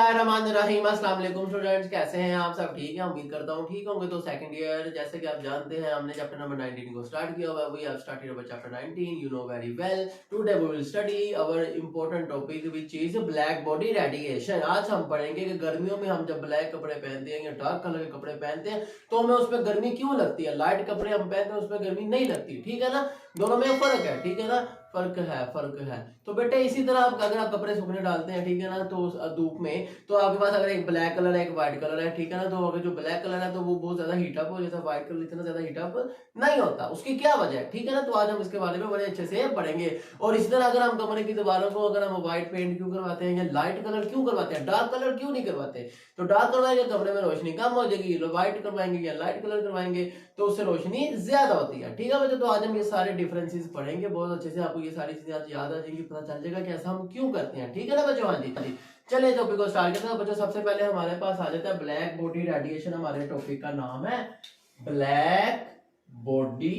बिस्मिल्लाहिर्रहमानिर्रहीम। अस्सलाम वालेकुम स्टूडेंट्स, कैसे हैं आप सब? ठीक है, उम्मीद करता हूँ ठीक होंगे। तो सेकंड ईयर जैसे कि आप जानते हैं हमने चैप्टर नंबर 19 को स्टार्ट किया हुआ है। We have started our chapter 19, you know very well. Today we will study our important topic which is black body radiation. आज हम पढ़ेंगे कि गर्मियों में हम जब ब्लैक कपड़े पहनते हैं या डार्क कलर के कपड़े पहनते हैं तो हमें उसमें गर्मी क्यों लगती है। लाइट कपड़े हम पहनते हैं उसमें गर्मी नहीं लगती, ठीक है ना। दोनों में फर्क है, ठीक है ना, फर्क है। तो बेटे इसी तरह आप अगर आप कपड़े सूखने डालते हैं, ठीक है ना, तो उस धूप में तो आपके पास अगर एक ब्लैक कलर है एक व्हाइट कलर है, ठीक है ना, तो अगर जो ब्लैक कलर है तो वो बहुत ज्यादा हीटअप हो जाता है, व्हाइट कलर इतना ज्यादा हीटअप नहीं होता। उसकी क्या वजह है, ठीक है ना। तो आज हम इसके बारे में बड़े अच्छे से पढ़ेंगे। और इसी तरह अगर हम कमरे की दीवारों को अगर हम व्हाइट पेंट क्यों करवाते हैं या लाइट कलर क्यों करवाते हैं, डार्क कलर क्यों नहीं करवाते, तो डार्क करवाएंगे कमरे में रोशनी कम हो जाएगी, व्हाइट करवाएंगे या लाइट कलर करवाएंगे तो उससे रोशनी ज्यादा होती है, ठीक है बच्चों। तो आज हम ये सारे डिफरेंसेस पढ़ेंगे बहुत अच्छे से, आपको ये सारी चीजें आज याद आ जाएंगी, पता चल जाएगा कि ऐसा हम क्यों करते हैं, ठीक है ना बच्चों। हाँ जी, चलिए टॉपिक को स्टार्ट करते हैं बच्चों। सबसे पहले हमारे पास आ जाता है ब्लैक बॉडी रेडिएशन। हमारे टॉपिक का नाम है ब्लैक बॉडी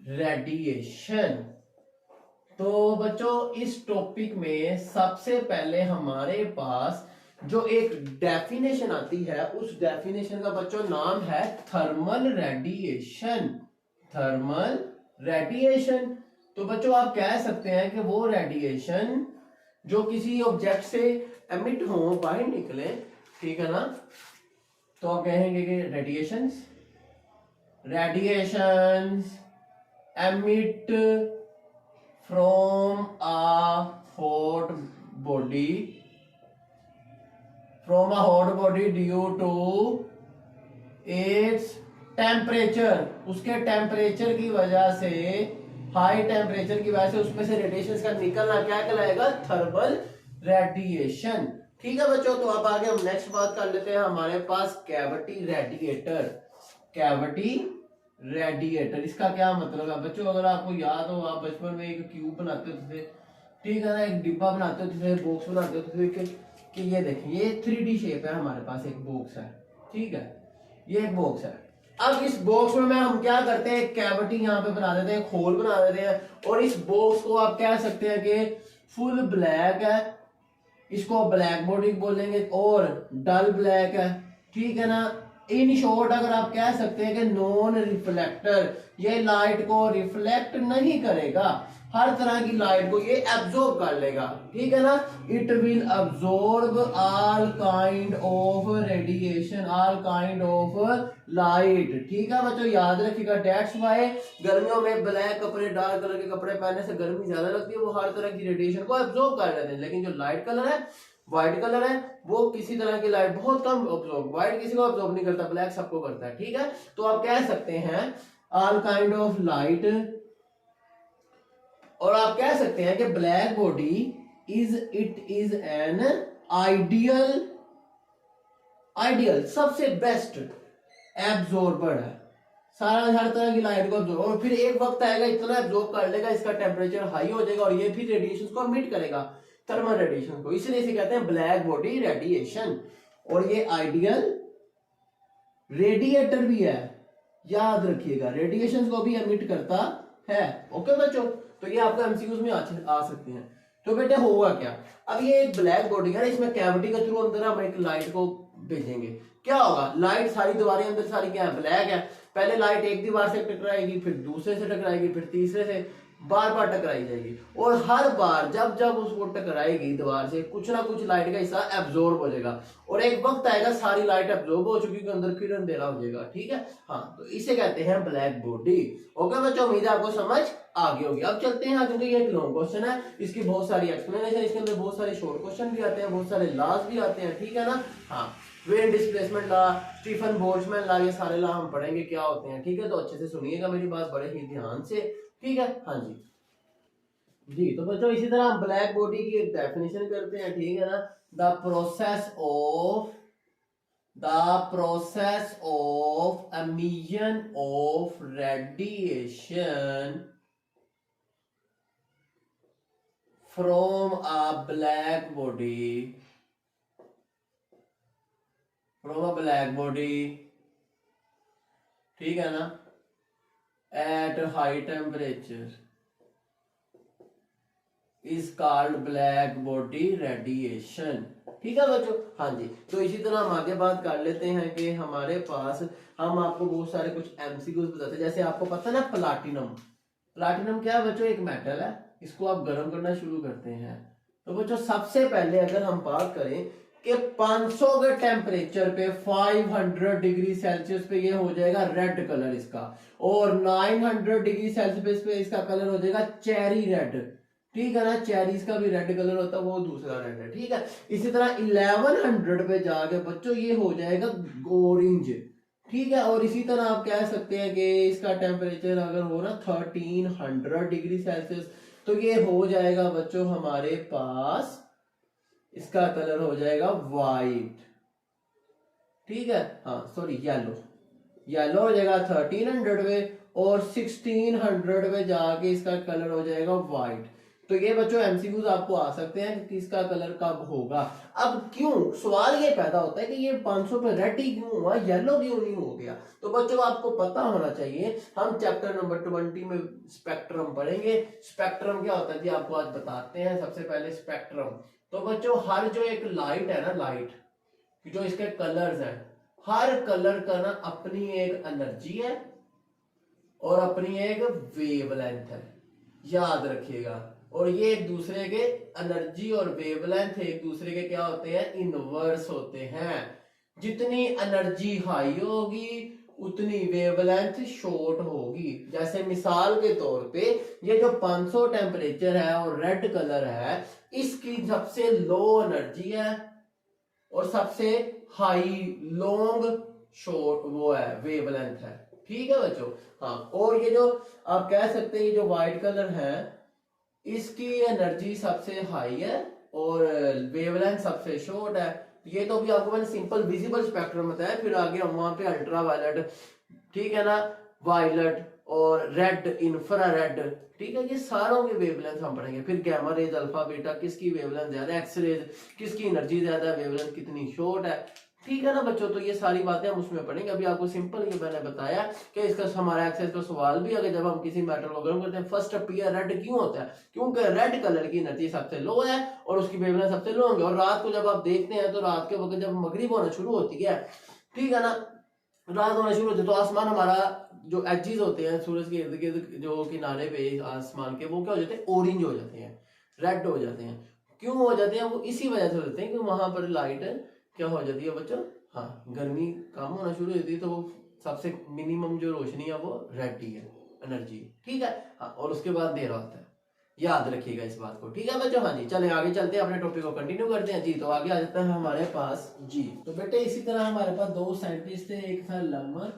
रेडिएशन। तो बच्चों इस टॉपिक में सबसे पहले हमारे पास जो एक डेफिनेशन आती है उस डेफिनेशन का बच्चों नाम है थर्मल रेडिएशन। थर्मल रेडिएशन तो बच्चों आप कह सकते हैं कि वो रेडिएशन जो किसी ऑब्जेक्ट से एमिट हो, बाहर निकले, ठीक है ना, तो आप कहेंगे कि radiations emit from a hot body due to its temperature. उसके टेम्परेचर की वजह से, हाई टेम्परेचर की वजह से उसमें से रेडिएशन का निकलना क्या कहलाएगा, थर्मल रेडिएशन, ठीक है बच्चों। तो अब आगे हम नेक्स्ट बात कर लेते हैं। हमारे पास कैविटी रेडिएटर। कैविटी रेडिएटर इसका क्या मतलब है बच्चों, अगर आपको याद हो आप बचपन में एक क्यूब बनाते होते थे, ठीक है ना, एक डिब्बा बनाते होते थे, बॉक्स बनाते होते थे कि ये देखिए ये 3D शेप है, हमारे पास एक बॉक्स है, ठीक है, ये एक बॉक्स है। अब इस बॉक्स में हम क्या करते हैं, एक कैविटी यहाँ पे बना देते हैं, खोल बना देते हैं, और इस बॉक्स को आप कह सकते हैं कि फुल ब्लैक है, इसको ब्लैक बॉडी बोलेंगे, और डल ब्लैक है, ठीक है ना। इन शॉर्ट अगर आप कह सकते हैं कि नॉन रिफ्लेक्टर, ये लाइट को रिफ्लेक्ट नहीं करेगा, हर तरह की लाइट को ये एब्जॉर्ब कर लेगा, ठीक है ना। It will absorb all kind of radiation, all kind of light, ठीक है बच्चों, याद रखिएगा। दैट्स व्हाई गर्मियों में ब्लैक कपड़े, डार्क कलर के कपड़े पहनने से गर्मी ज्यादा लगती है, वो हर तरह की रेडिएशन को एब्जॉर्ब कर लेते हैं। लेकिन जो लाइट कलर है, व्हाइट कलर है, वो किसी तरह की लाइट बहुत कम ऑब्जॉर्ब, व्हाइट किसी को ऑब्जॉर्ब नहीं करता, ब्लैक सबको करता है, ठीक है। तो आप कह सकते हैं ऑल काइंड ऑफ लाइट, और आप कह सकते हैं कि black body it is an ideal सबसे बेस्ट एब्जॉर्बर है, सारा हर तरह की लाइट को एब्जॉर्ब, और फिर एक वक्त आएगा इतना एब्जॉर्ब कर लेगा, इसका टेम्परेचर हाई हो जाएगा और ये भी रेडिएशन को एमिट करेगा, थर्मल रेडिएशन को, इसलिए इसे कहते हैं ब्लैक बॉडी रेडिएशन। और ये आइडियल रेडिएटर भी है, याद रखिएगा, रेडिएशन को भी एमिट करता है, ओके बच्चों। तो ये आपका एमसीक्यूज में आ सकते हैं। तो बेटे होगा क्या, अब ये एक ब्लैक बॉडी है, इसमें कैविटी के थ्रू अंदर हम एक लाइट को भेजेंगे, क्या होगा, लाइट सारी दीवारें अंदर सारी क्या है, ब्लैक है। पहले लाइट एक दीवार से टकराएगी, फिर दूसरे से टकराएगी, फिर तीसरे से, बार बार टकराई जाएगी, और हर बार जब जब उसको टकराएगी दीवार से कुछ ना कुछ लाइट का हिस्सा एब्जॉर्ब हो जाएगा, और एक वक्त आएगा सारी लाइट एब्जॉर्ब हो चुकी है, अंदर फिर अंधेरा हो जाएगा, ठीक है। हाँ, तो इसे कहते हैं ब्लैक बॉडी, ओके बच्चों, उम्मीद है आपको समझ आ गई होगी। अब चलते हैं, क्योंकि ये एक लॉन्ग क्वेश्चन है, इसकी बहुत सारी एक्सप्लेनेशन, इसके अंदर बहुत सारे शॉर्ट क्वेश्चन भी आते हैं, बहुत सारे लॉज भी आते हैं, ठीक है ना। हाँ, wind displacement law, Stefan Boltzmann law, ये सारे लॉ हम पढ़ेंगे क्या होते हैं, ठीक है। तो अच्छे से सुनिएगा मेरी बात बड़े ही ध्यान से, ठीक है। हाँ जी, तो बच्चों इसी तरह हम ब्लैक बॉडी की एक डेफिनेशन करते हैं, ठीक है ना। The process of emission of radiation from a black body, ठीक है ना, at high temperature is called black body radiation, ठीक है बच्चों। हाँ जी, तो इसी तरह हम आगे बात कर लेते हैं कि हमारे पास, हम आपको बहुत सारे कुछ एमसीक्यूज बताते हैं। जैसे आपको पता है ना प्लाटिनम, प्लाटिनम क्या है बच्चों, एक मेटल है, इसको आप गर्म करना शुरू करते हैं। तो बच्चों सबसे पहले अगर हम बात करें कि 500 के टेम्परेचर पे 500 डिग्री सेल्सियस पे ये हो जाएगा रेड कलर इसका, और 900 डिग्री सेल्सियस पे इसका कलर हो जाएगा चेरी रेड। ठीक है ना, चेरीज का भी रेड कलर होता है, वो दूसरा रेड है। ठीक है, इसी तरह 1100 पे जाके बच्चों ये हो जाएगा ऑरेंज। ठीक है, और इसी तरह आप कह सकते हैं कि इसका टेम्परेचर अगर हो ना 1300 डिग्री सेल्सियस, तो ये हो जाएगा बच्चों हमारे पास, इसका कलर हो जाएगा वाइट। ठीक है, हाँ सॉरी येलो, येलो हो जाएगा 1300 पे, और 1600 पे जाके इसका कलर हो जाएगा वाइट। तो ये बच्चों एमसीक्यूज आपको आ सकते हैं कि इसका कलर कब होगा। अब क्यों सवाल ये पैदा होता है कि ये 500 पे रेड ही क्यों हुआ, येलो क्यों नहीं हो गया। तो बच्चों आपको पता होना चाहिए, हम चैप्टर नंबर 20 में स्पेक्ट्रम पढ़ेंगे। स्पेक्ट्रम क्या होता है जी, आपको आज बताते हैं। सबसे पहले स्पेक्ट्रम, तो बच्चों हर जो एक लाइट है ना, लाइट जो इसके कलर्स हैं, हर कलर का ना अपनी एक एनर्जी है और अपनी एक वेवलेंथ है, याद रखिएगा। और ये एक दूसरे के एनर्जी और वेवलेंथ एक दूसरे के क्या होते हैं, इनवर्स होते हैं। जितनी एनर्जी हाई होगी उतनी वेवलेंथ शॉर्ट होगी। जैसे मिसाल के तौर पे ये जो 500 टेम्परेचर है और रेड कलर है, इसकी सबसे लो एनर्जी है और सबसे हाई लॉन्ग शॉर्ट वो है वेवलेंथ है। ठीक है बच्चों, हाँ। और ये जो आप कह सकते हैं ये जो व्हाइट कलर है, इसकी एनर्जी सबसे हाई है और वेवलेंथ सबसे शॉर्ट है। ये तो भी आपको मैंने सिंपल विजिबल स्पेक्ट्रम बताया, फिर आगे हम वहां पे अल्ट्रा वायलेट, ठीक है ना, वायलेट और रेड, इंफ्रा रेड, ठीक है, ये सारों की वेवलेंथ हम पढ़ेंगे। फिर गामा रेज, अल्फा बीटा, किसकी वेवलेंथ ज्यादा, एक्स रेज किसकी एनर्जी ज्यादा है, वेवलेंथ कितनी शॉर्ट है। ठीक है ना बच्चों, तो ये सारी बातें हम उसमें पढ़ेंगे। अभी आपको सिंपल ये मैंने बताया कि इसका हमारा एक्सेस का सवाल भी अगर जब हम किसी मेटल को गर्म करते हैं, फर्स्ट अपीयर रेड क्यों होता है, क्योंकि रेड कलर की एनर्जी सबसे लो है और उसकी वेवलेंथ सबसे लो होंगे। और रात को जब आप देखते हैं तो रात के वक्त जब मगरिब होना शुरू होती है, ठीक है ना, रात होना शुरू होती है, तो आसमान हमारा जो एजेस होते हैं सूरज के इर्द गिर्द जो किनारे पे आसमान के, वो क्या हो जाते हैं, ऑरेंज हो जाते हैं, रेड हो जाते हैं। क्यों हो जाते हैं, वो इसी वजह से होते हैं कि वहां पर लाइट क्या हो जाती है बच्चों, हाँ, गर्मी कम होना शुरू हो जाती है, तो वो सबसे मिनिमम जो रोशनी है वो रेड ही है, एनर्जी। ठीक है, हाँ, और उसके बाद अंधेरा होता है, याद रखिएगा इस बात को। ठीक है बच्चों, हाँ जी, चलें आगे चलते हैं, अपने टॉपिक को कंटिन्यू करते हैं जी। तो आगे आ जाता है हमारे पास जी, तो बेटे इसी तरह हमारे पास दो साइंटिस्ट थे, एक था लमर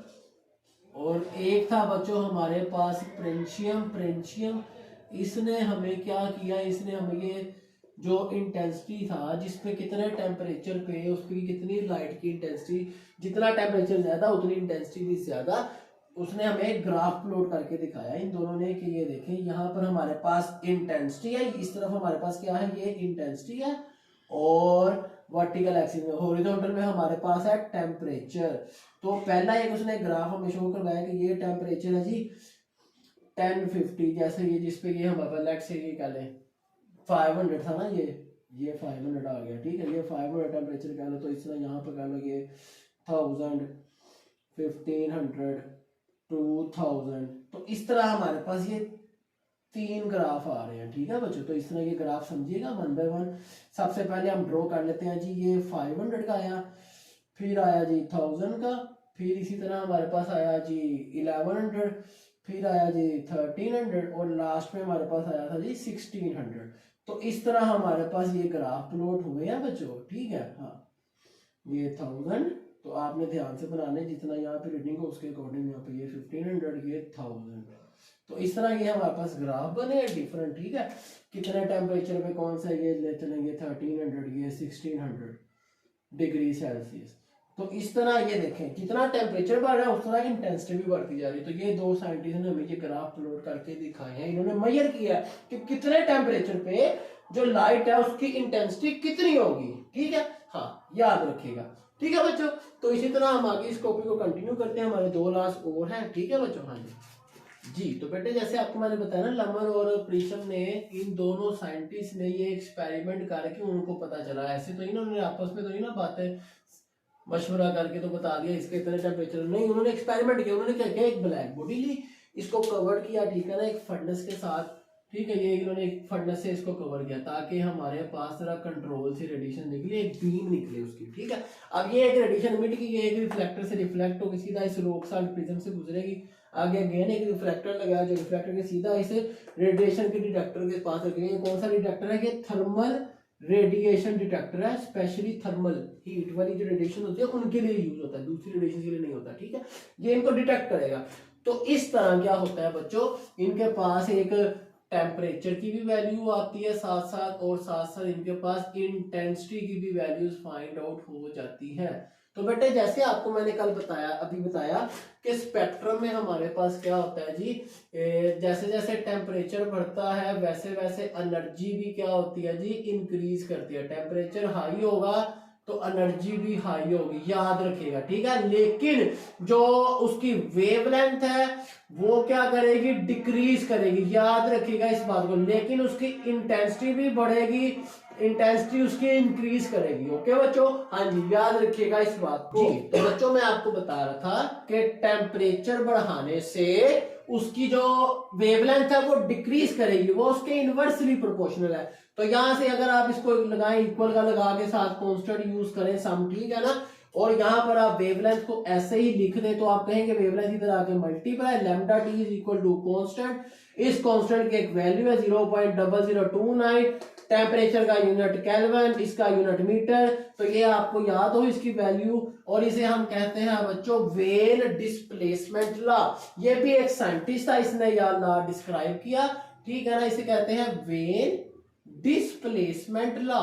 और एक था बच्चों हमारे पास प्रेंशियम। प्रेंशियम इसने हमें क्या किया, इसने हमें ये जो इंटेंसिटी था, जिसपे कितने टेम्परेचर पे उसकी कितनी लाइट की इंटेंसिटी, जितना टेम्परेचर ज्यादा उतनी इंटेंसिटी भी ज्यादा, उसने हमें ग्राफ प्लॉट करके दिखाया इन दोनों ने कि ये देखें यहाँ पर हमारे पास इंटेंसिटी है, इस तरफ हमारे पास क्या है, ये इंटेंसिटी है, और वर्टिकल एक्सिस में, हॉरिजॉन्टल में हमारे पास है टेम्परेचर। तो पहला एक उसने ग्राफ हमें शो करवाया कि ये टेम्परेचर है जी 1050, जैसे ये जिसपे ये हमारे लेट से ये कह लें 500 था ना, ये 500 आ गया। ठीक है, ये 500 टेम्परेचर कह लो, तो इस तरह यहाँ पर कह लो ये 1000, 1500, 2000, तो इस तरह हमारे पास ये 3 ग्राफ आ रहे हैं। ठीक है बच्चों, तो इस तरह ये ग्राफ समझिएगा वन बाय वन। सबसे पहले हम ड्रॉ कर लेते हैं जी, ये 500 का आया, फिर आया जी 1000 का, फिर इसी तरह हमारे पास आया जी 1100, फिर आया जी 1300 और लास्ट में हमारे पास आया था जी 1600। तो इस तरह हमारे पास ये ग्राफ प्लॉट हुए हैं बच्चों। ठीक है, हाँ, ये 1000, तो आपने ध्यान से बनाने, जितना यहाँ पे रीडिंग हो उसके अकॉर्डिंग यहाँ पे ये 1500, ये 1000। तो इस तरह ये हमारे पास ग्राफ बने हैं डिफरेंट। ठीक है, कितने टेम्परेचर पे कौन सा ये ले चलेंगे, 1300, ये 1600 डिग्री सेल्सियस। तो इस तरह ये देखें जितना टेम्परेचर बढ़ रहा है उस तरह इंटेंसिटी भी बढ़ती जा रही है। तो ये दो साइंटिस्ट ने हमें ये ग्राफ प्लॉट करके दिखाए हैं, इन्होंने मेजर किया कि कितने टेम्परेचर पे जो लाइट है उसकी इंटेंसिटी कितनी होगी। ठीक है, हाँ, याद रखिएगा। ठीक है बच्चों, तो इसी तरह हम आगे इस टॉपिक को कंटिन्यू करते हैं, हमारे 2 क्लास और हैं। ठीक है बच्चों, हाँ जी, जी। तो बेटे जैसे आपको मैंने बताया ना, लमर और प्रीशम ने, इन दोनों साइंटिस्ट ने ये एक्सपेरिमेंट करके उनको पता चला, ऐसे तो नहीं ना उन्होंने आपस में तो नहीं ना बातें मशवरा करके तो बता दिया इसके इतने टेम्परेचर, नहीं, उन्होंने एक्सपेरिमेंट किया। उन्होंने क्या किया, एक ब्लैक बॉडी ली, इसको कवर किया, ठीक है ना, एक फर्नेस के साथ, ठीक है, ये इन्होंने एक फर्नेस से इसको कवर किया ताकि हमारे पास जरा कंट्रोल से रेडिएशन निकले, एक बीम निकले उसकी, ठीक है। अब ये एक रेडिएशन इमिट की, ये एक रिफ्लेक्टर से रिफ्लेक्ट होकर सीधा इस रॉक साल्ट प्रिज्म से गुजरेगी। आगे अगेन एक रिफ्लेक्टर लगाया, जो रिफ्लेक्टर के सीधा इसे रेडिएशन के डिटेक्टर के पास रखेंगे। कौन सा डिटेक्टर है, ये थर्मल रेडिएशन डिटेक्टर है, स्पेशली थर्मल हीट वाली जो रेडिएशन होती है उनके लिए यूज होता है, दूसरी रेडिएशन के लिए नहीं होता, ठीक है। ये इनको डिटेक्ट करेगा। तो इस तरह क्या होता है बच्चों, इनके पास एक टेम्परेचर की भी वैल्यू आती है साथ साथ, और साथ साथ इनके पास इंटेंसिटी की भी वैल्यूज फाइंड आउट हो जाती है। तो बेटे जैसे आपको मैंने कल बताया, अभी बताया कि स्पेक्ट्रम में हमारे पास क्या होता है जी, जैसे जैसे टेम्परेचर बढ़ता है वैसे वैसे एनर्जी भी क्या होती है जी, इंक्रीज करती है। टेम्परेचर हाई होगा तो एनर्जी भी हाई होगी, याद रखिएगा, ठीक है। लेकिन जो उसकी वेवलेंथ है वो क्या करेगी, डिक्रीज करेगी, याद रखिएगा इस बात को। लेकिन उसकी इंटेंसिटी भी बढ़ेगी, इंटेंसिटी उसकी इंक्रीज करेगी। ओके बच्चों, हाँ जी, याद रखिएगा इस बात को। जी, तो बच्चों मैं आपको बता रहा था कि टेम्परेचर बढ़ाने से उसकी जो वेवलेंथ है वो डिक्रीज करेगी, वो उसके इनवर्सली प्रोपोर्शनल है। तो यहां से अगर आप इसको लगाएं, इक्वल का लगा के साथ कांस्टेंट यूज करें सम, ठीक है ना, और यहां पर आप वेवलेंथ को ऐसे ही लिख दें तो आप कहेंगे वेवलेंथ इधर आके multiply lambda T is equal to constant, इस कांस्टेंट की एक वैल्यू है 0.0029, टेम्परेचर का यूनिट केल्विन, इसका यूनिट मीटर। तो ये आपको याद हो इसकी वैल्यू, और इसे हम कहते हैं बच्चों वेन डिस्प्लेसमेंट लॉ। ये भी एक साइंटिस्ट था, इसने यह लॉ डिस्क्राइब किया, ठीक है ना, इसे कहते हैं वेन डिस्प्लेसमेंट लॉ।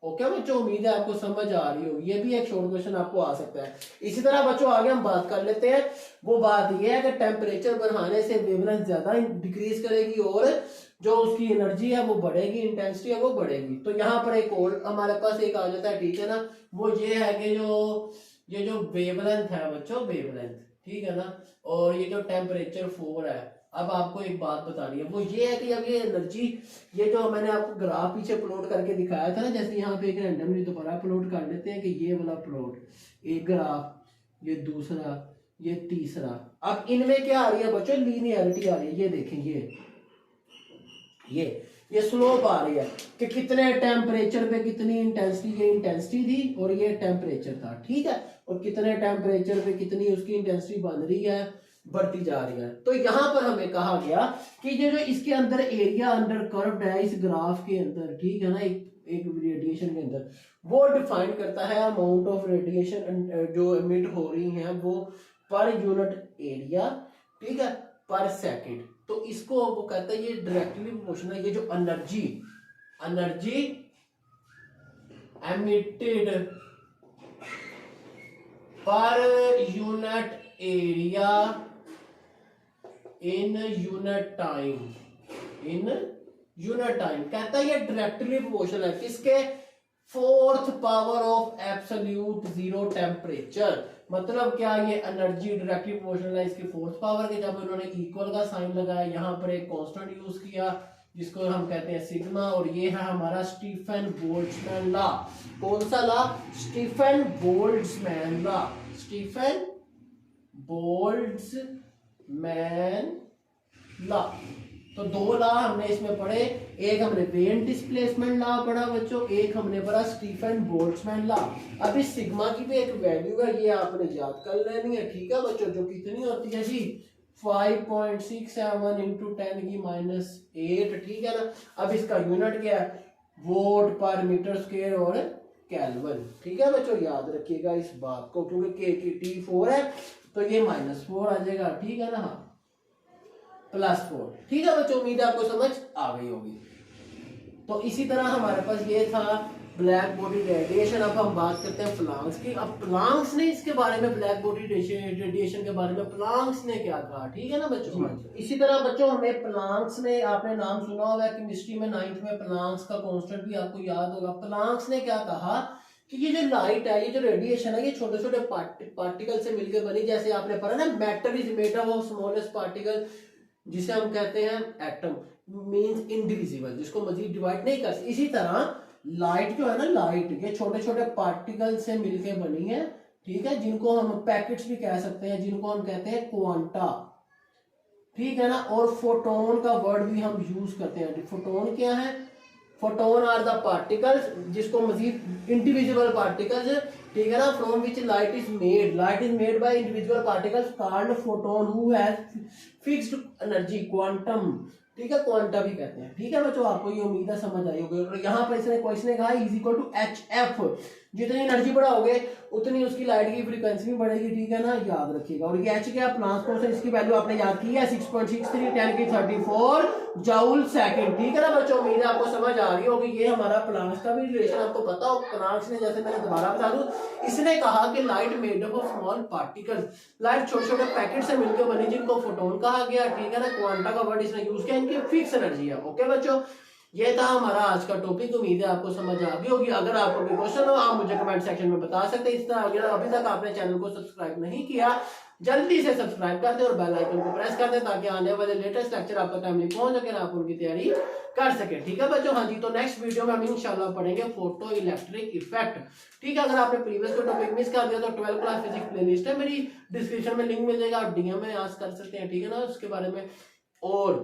ओके बच्चों, उम्मीद है आपको समझ आ रही होगी, ये भी एक शॉर्ट क्वेश्चन आपको आ सकता है। इसी तरह बच्चों आगे हम बात कर लेते हैं। वो बात ये है कि टेम्परेचर बढ़ाने से वेवलेंथ ज्यादा डिक्रीज करेगी और जो उसकी एनर्जी है वो बढ़ेगी, इंटेंसिटी है वो बढ़ेगी। तो यहाँ पर एक और हमारे पास एक आ जाता है, ठीक है ना, वो ये है कि ये जो वेवलेंथ है बच्चों, वेवलेंथ, ठीक है ना, और ये जो टेम्परेचर 4 है। अब आपको एक बात बतानी है, वो ये है कि अब ये एनर्जी, ये जो मैंने आपको ग्राफ पीछे प्लॉट करके दिखाया था ना, जैसे यहाँ पे एक रैंडमली दोबारा प्लॉट कर लेते हैं कि ये वाला प्लॉट, एक ग्राफ, ये दूसरा, ये तीसरा। अब इनमें क्या आ रही है बच्चों, लीनियरिटी आ रही है। ये देखें, ये स्लोप आ रही है कि कितने टेम्परेचर पे कितनी इंटेंसिटी, ये इंटेंसिटी थी और ये टेम्परेचर था, ठीक है, और कितने टेम्परेचर पे कितनी उसकी इंटेंसिटी बन रही है, बढ़ती जा रही है। तो यहां पर हमें कहा गया कि ये जो इसके अंदर एरिया अंडर कर्व्ड है इस ग्राफ के अंदर, ठीक है ना, एक रेडिएशन के अंदर, वो डिफाइन करता है अमाउंट ऑफ रेडिएशन जो एमिट हो रही है वो पर यूनिट एरिया, ठीक है, पर सेकंड। तो इसको वो कहता है ये डायरेक्टली प्रोपोर्शनल है, ये जो energy emitted per unit area in unit time, कहता है ये डायरेक्टली प्रोपोर्शनल है किसके, 4th power of absolute zero temperature. मतलब क्या, ये एनर्जी डायरेक्टली प्रोपोर्शनल है इसके 4th पावर के। जब उन्होंने इक्वल का साइन लगाया, यहाँ पर एक कांस्टेंट यूज किया जिसको हम कहते हैं सिग्मा, और ये है हमारा स्टीफन बोल्ट्जमैन लॉ। कौन सा law, Stefan Boltzmann law, Stefan Boltzmann law. तो 2 लॉ हमने इसमें पढ़े, एक हमने वेन डिस्प्लेसमेंट लॉ पढ़ा बच्चों, एक हमने पढ़ा स्टीफन बोल्ट्जमैन लॉ। अब इस सिग्मा की भी एक वैल्यू है, ये आपने याद कर लेनी है, ठीक है बच्चों, जो कितनी होती है जी, 5.67 इंटू 10 की -8, ठीक है ना। अब इसका यूनिट क्या है, वोट पर मीटर स्क्वायर और केल्विन, ठीक है बच्चों, याद रखिएगा इस बात को, क्योंकि के की T4 है तो ये -4 आ जाएगा, ठीक है ना, हाँ, +4, ठीक है बच्चों, उम्मीद है आपको समझ आ गई होगी। तो इसी तरह हमारे पास ये था ब्लैक बॉडी रेडिएशन। अब हम बात करते हैं प्लांक्स की। अब प्लांक्स ने इसके बारे में, ब्लैक बॉडी रेडिएशन के बारे में प्लांक्स ने क्या कहा, ठीक है ना बच्चों। इसी तरह बच्चों हमें प्लांक्स ने, आपने नाम सुना होगा केमिस्ट्री में 9th में, प्लांक्स का कांस्टेंट भी आपको याद होगा। प्लांक्स ने क्या कहा कि ये जो लाइट है, ये जो रेडिएशन है, ये छोटे छोटे पार्टिकल से मिलकर बनी। जैसे आपने पढ़ा ना, matter is made up of smallest particle, जिसे हम कहते हैं एटम, मींस इंडिविजिबल, जिसको मजीद डिवाइड नहीं कर सकते। इसी तरह लाइट जो है ना, लाइट ये छोटे छोटे पार्टिकल से मिलके बनी है, ठीक है, जिनको हम पैकेट्स भी कह सकते हैं, जिनको हम कहते हैं क्वांटा, ठीक है ना। और फोटोन का वर्ड भी हम यूज करते हैं। फोटोन क्या है? फोटोन आर द पार्टिकल्स, जिसको मजीद इंडिविजुअल पार्टिकल्स, ठीक है ना, from which light is made. Light is made by individual particles called photon who has fixed energy, quantum, ठीक है, क्वांटा भी कहते हैं। ठीक है बच्चों, आपको ये उम्मीद है समझ आई होगी। और यहाँ पर इसने क्वेश्चन ने कहा is equal to H F, जितनी एनर्जी बढ़ाओगे उतनी उसकी लाइट की फ्रीक्वेंसी भी बढ़ेगी, ठीक है ना, याद रखिएगा। और ये एच क्या, प्लांक कांस्टेंट, इसकी वैल्यू आपने याद की है 6.63 10 की 34 जूल सेकंड, ठीक है ना बच्चों। उम्मीद है आपको समझ आ रही होगी। ये हमारा प्लांक्स का भी रिलेशन आपको पता हो। प्लांक्स ने, जैसे मैंने दोबारा बता दूं, इसने कहा कि light made up of small particles, light छोटे छोटे पैकेट से मिलकर बनी, जिनको फोटोन कहा गया, ठीक है ना। क्वांटा का वर्ड इसने यूज किया, इनकी फिक्स एनर्जी है। ओके बच्चों, ये था हमारा आज का टॉपिक। उम्मीद है आपको समझ आ गई होगी। अगर आपको कोई क्वेश्चन हो आप मुझे कमेंट सेक्शन में बता सकते हैं। इस तरह अगर अभी तक आपने चैनल को सब्सक्राइब नहीं किया, जल्दी से सब्सक्राइब कर दे और बेल आइकन को प्रेस कर दे, ताकि आने वाले लेटेस्ट लेक्चर आपको टाइमली पहुंच सके, आप उनकी तैयारी कर सके। ठीक है बच्चों, हाँ जी। तो नेक्स्ट वीडियो में हम इंशाल्लाह पढ़ेंगे फोटो इलेक्ट्रिक इफेक्ट। ठीक है, अगर आपने प्रीवियस को टॉपिक मिस कर दिया तो 12th क्लास फिजिक्स प्लेलिस्ट है मेरी, डिस्क्रिप्शन में लिंक मिल जाएगा, आप डीएम में आस्क कर सकते हैं, ठीक है ना, उसके बारे में। और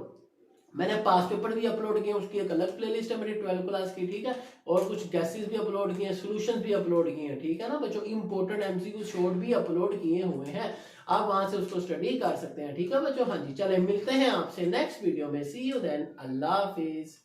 मैंने पास पेपर भी अपलोड किए, उसकी एक अलग प्लेलिस्ट है मेरी 12th क्लास की, ठीक है। और कुछ गैसेस भी अपलोड किए हैं, सॉल्यूशंस भी अपलोड किए हैं, ठीक है ना बच्चों। इंपॉर्टेंट एमसीक्यू शॉर्ट भी अपलोड किए हुए हैं, आप वहां से उसको स्टडी कर सकते हैं। ठीक है बच्चों, हाँ जी। चले मिलते हैं आपसे नेक्स्ट वीडियो में, सी यू देन, अल्लाह हाफिज।